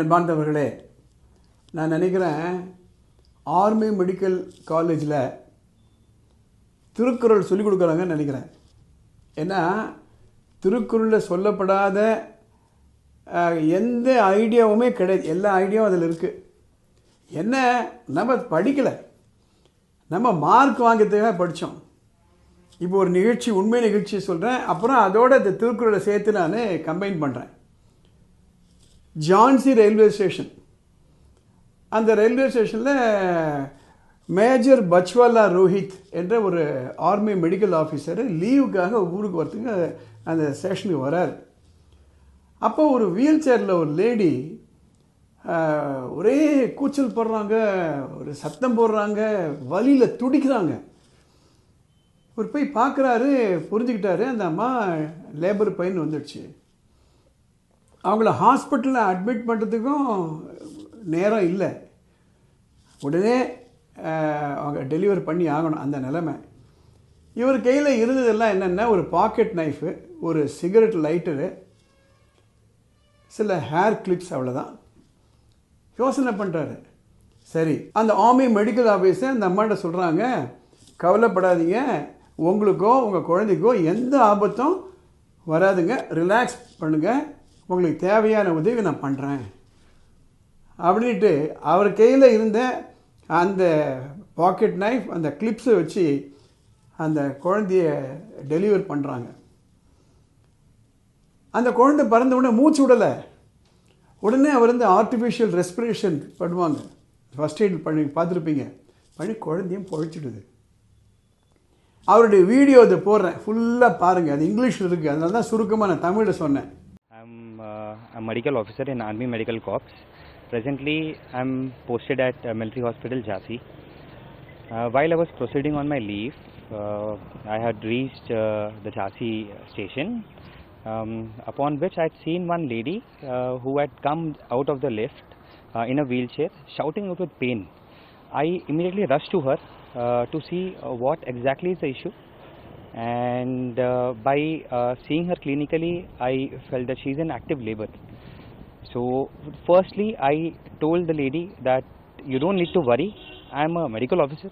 அன்பார்ந்தவர்களே, நான் நினைக்கிறேன் ஆர்மி மெடிக்கல் காலேஜில் திருக்குறள் சொல்லிக் கொடுக்குறாங்கன்னு நினைக்கிறேன். ஏன்னா திருக்குறளில் சொல்லப்படாத எந்த ஐடியாவுமே கிடையாது. எல்லா ஐடியாவும் அதில் இருக்குது. என்ன நம்ம படிக்கலை, நம்ம மார்க் வாங்கிறதுக்காக படித்தோம். இப்போ ஒரு நிகழ்ச்சி, உண்மை நிகழ்ச்சி சொல்கிறேன், அப்புறம் அதோடு இந்த திருக்குறளை சேர்த்து நான் கம்பைன் பண்ணுறேன். ஜான்சி ரயில்வே ஸ்டேஷன், அந்த ரயில்வே ஸ்டேஷனில் மேஜர் பச்வாலா ரோஹித் என்ற ஒரு ஆர்மி மெடிக்கல் ஆஃபீஸர் லீவுக்காக ஊருக்கு வரத்துக்கு அந்த ஸ்டேஷனுக்கு வரார். அப்போ ஒரு வீல் சேரில் ஒரு லேடி ஒரே கூச்சல் போடுறாங்க, ஒரு சத்தம் போடுறாங்க, வலியில் துடிக்கிறாங்க. ஒரு போய் பார்க்குறாரு, புரிஞ்சுக்கிட்டாரு அந்த அம்மா லேபர் பெயின் வந்துடுச்சு. அவங்கள ஹாஸ்பிட்டலில் அட்மிட் பண்ணுறதுக்கும் நேரம் இல்லை. உடனே அவங்க டெலிவரி பண்ணி ஆகணும், அந்த நிலைமை. இவர் கையில் இருந்ததெல்லாம் என்னென்னா ஒரு பாக்கெட் நைஃபு, ஒரு சிகரெட் லைட்டரு, சில ஹேர் கிளிப்ஸ், அவ்வளோதான். யோசனை பண்ணுறாரு. சரி, அந்த ஆர்மி மெடிக்கல் ஆஃபீஸர் அந்த அம்மாட்ட சொல்கிறாங்க, கவலைப்படாதீங்க, உங்களுக்கோ உங்கள் குழந்தைக்கோ எந்த ஆபத்தும் வராதுங்க, ரிலாக்ஸ் பண்ணுங்கள், உங்களுக்கு தேவையான உதவி நான் பண்ணுறேன் அப்படின்ட்டு அவர் கையில் இருந்த அந்த பாக்கெட் நைஃப், அந்த கிளிப்ஸை வச்சு அந்த குழந்தைய டெலிவர் பண்ணுறாங்க. அந்த குழந்தை பிறந்த உடனே மூச்சு விடலை. உடனே அவர் வந்து ஆர்டிஃபிஷியல் ரெஸ்பிரேஷன் பண்ணுவாங்க, ஃபஸ்ட் எய்ட் பண்ணி பார்த்துருப்பீங்க, பண்ணி குழந்தையும் பொழைச்சிடுது. அவருடைய வீடியோ அதை போடுறேன், ஃபுல்லாக பாருங்கள். அது இங்கிலீஷில் இருக்குது, அதனால தான் சுருக்கமாக நான் தமிழில் சொன்னேன். I'm a medical officer in Army Medical Corps. Presently, I'm posted at Military Hospital, Jhansi. While I was proceeding on my leave, I had reached the Jhansi station, upon which I had seen one lady who had come out of the lift in a wheelchair, shouting out with pain. I immediately rushed to her to see what exactly is the issue. And by seeing her clinically, I felt that she is in active labor. So firstly, I told the lady that you don't need to worry, I am a medical officer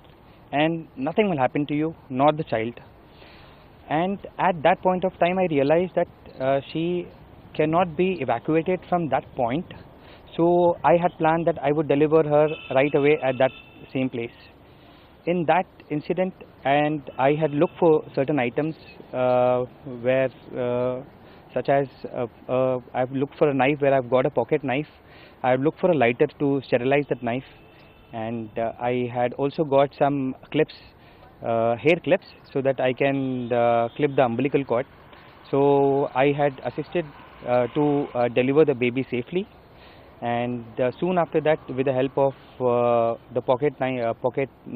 and nothing will happen to you, nor the child. And at that point of time, I realized that she cannot be evacuated from that point. So I had planned that I would deliver her right away at that same place. In that incident, and I had looked for certain items where such as I've looked for a knife where I've got a pocket knife. I've looked for a lighter to sterilize that knife, and I had also got some clips, hair clips, so that I can clip the umbilical cord. So I had assisted to deliver the baby safely, and soon after that, with the help of the pocket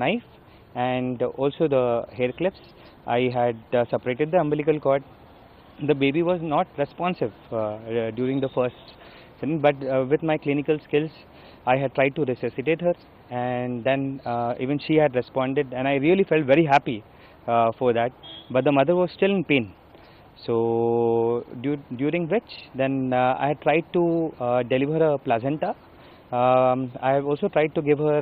knife and also the hair clips, I had separated the umbilical cord. The baby was not responsive during the first second, but with my clinical skills, I had tried to resuscitate her, and then even she had responded, and I really felt very happy for that. But the mother was still in pain. So during which then I had tried to deliver a placenta. I have also tried to give her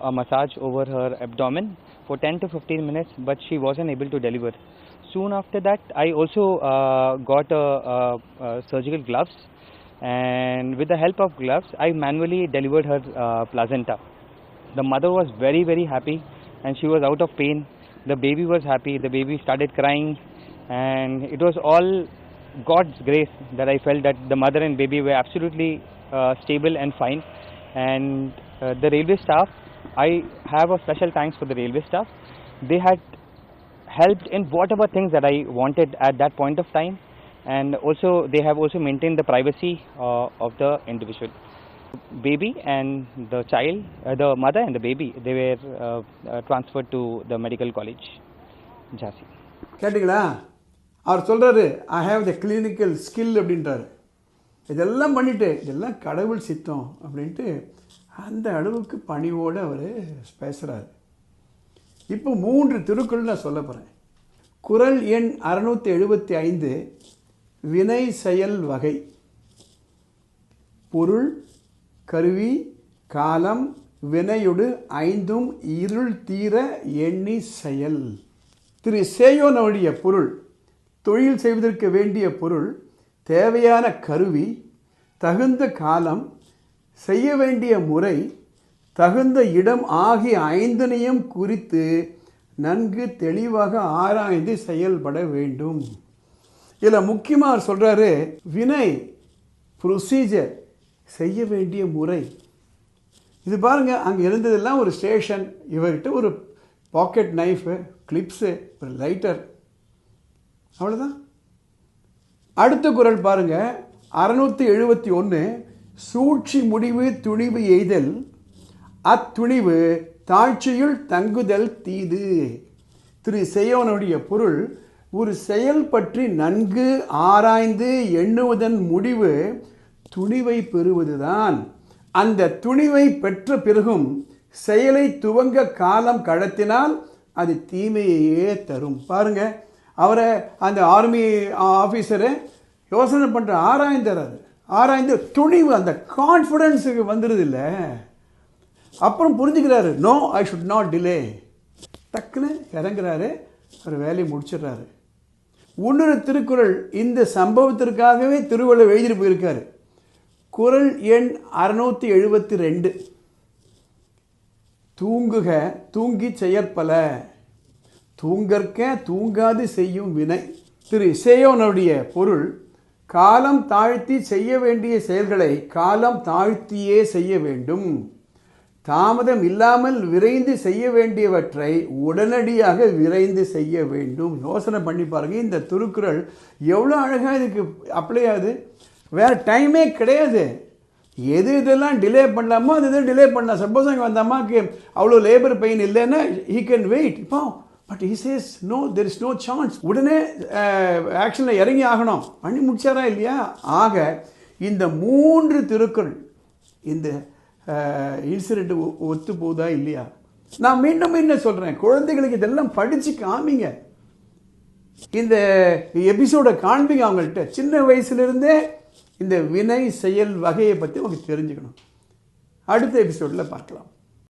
a massage over her abdomen for 10 to 15 minutes, but she wasn't able to deliver. Soon after that, I also got surgical gloves, and with the help of gloves, I manually delivered her placenta. The mother was very, very happy, and she was out of pain. The baby was happy. The baby started crying, and it was all God's grace that I felt that the mother and baby were absolutely stable and fine. And the railway staff, I have a special thanks for the railway staff. They had helped in whatever things that I wanted at that point of time, and also they have also maintained the privacy of the individual. Baby and the child, the mother and the baby, they were transferred to the medical college, Jhansi. கேட்டிங்களா? அவர் சொல்கிறாரு, I have the clinical skill அப்படின்றாரு. இதெல்லாம் பண்ணிவிட்டு இதெல்லாம் கடவுள் சித்தம் அப்படின்ட்டு அந்த அளவுக்கு பணிவோடு அவர் பேசுகிறார். இப்போ 3 திருக்குறள் நான் சொல்ல போகிறேன். குறள் எண் 675, வினை செயல் வகை. பொருள், கருவி காலம் வினையொடு ஐந்தும் இருள் தீர எண்ணி செயல். திரு சேயோனுடைய பொருள் தொழில் செய்வதற்கு வேண்டிய பொருள், தேவையான கருவி, தகுந்த காலம், செய்ய வேண்டிய முறை, தகுந்த இடம் ஆகிய ஐந்தனையும் குறித்து நன்கு தெளிவாக ஆராய்ந்து செயல்பட வேண்டும். இதில் முக்கியமாக அவர் சொல்கிறாரு, வினை ப்ரொசீஜர், செய்ய வேண்டிய முறை. இது பாருங்கள், அங்கே இருந்ததெல்லாம் ஒரு ஸ்டேஷன், இவர்கிட்ட ஒரு பாக்கெட் நைஃபு, கிளிப்ஸு, ஒரு லைட்டர், அவ்வளோதான். அடுத்த குறள் பாருங்க, 671. சூழ்ச்சி முடிவு துணிவு எய்தல், அத்துணிவு தாழ்ச்சியுள் தங்குதல் தீது. திரு சேயோனுடைய பொருள், ஒரு செயல் பற்றி நன்கு ஆராய்ந்து எண்ணுவதன் முடிவு துணிவை பெறுவதுதான். அந்த துணிவை பெற்ற பிறகும் செயலை துவங்க காலம் கடத்தினால் அது தீமையையே தரும். பாருங்க, அவரை அந்த ஆர்மி ஆஃபீஸரை யோசனை பண்ணுற ஆராய்ந்து துணிவு, அந்த கான்ஃபிடன்ஸுக்கு வந்துடுது இல்லை. அப்புறம் புரிஞ்சுக்கிறாரு, no I should not delay. டக்குன்னு இறங்குறாரு, அவர் வேலையை முடிச்சிடுறாரு. இன்னொரு திருக்குறள் இந்த சம்பவத்திற்காகவே திருவள்ளுவர் எழுதிட்டு போயிருக்காரு. குறள் எண் 672. தூங்குக தூங்கி செயற்பல, தூங்கற்க தூங்காது செய்யும் வினை. திரு சேயோனுடைய பொருள், காலம் தாழ்த்தி செய்ய வேண்டிய செயல்களை காலம் தாழ்த்தியே செய்ய வேண்டும். தாமதம் இல்லாமல் விரைந்து செய்ய வேண்டியவற்றை உடனடியாக விரைந்து செய்ய வேண்டும். யோசனை பண்ணி பாருங்க, இந்த திருக்குறள் எவ்வளோ அழகாக இதுக்கு அப்ளை ஆகுது. வேறு டைமே கிடையாது. எது இதெல்லாம் டிலே பண்ணலாமோ அது இதை டிலே பண்ணலாம். சப்போஸ் அங்கே வந்த அம்மாவுக்கு அவ்வளோ லேபர் பெயின் இல்லைன்னா ஹீ கேன் வெயிட். இப்போ but he says no, there is no chance. உடனே ஆக்ஷனில் இறங்கி ஆகணும். பண்ணி முடிச்சாரா இல்லையா? ஆக இந்த 3 திருக்குறள் இந்த இன்சிடென்ட் ஒத்து போதா இல்லையா? நான் மீண்டும் மீண்டும் சொல்கிறேன், குழந்தைகளுக்கு இதெல்லாம் படித்து காமிங்க. இந்த எபிசோடை காண்பிங்க அவங்கள்ட்ட. சின்ன வயசுலேருந்தே இந்த வினை செயல் வகையை பற்றி அவங்க தெரிஞ்சுக்கணும். அடுத்த எபிசோடில் பார்க்கலாம்.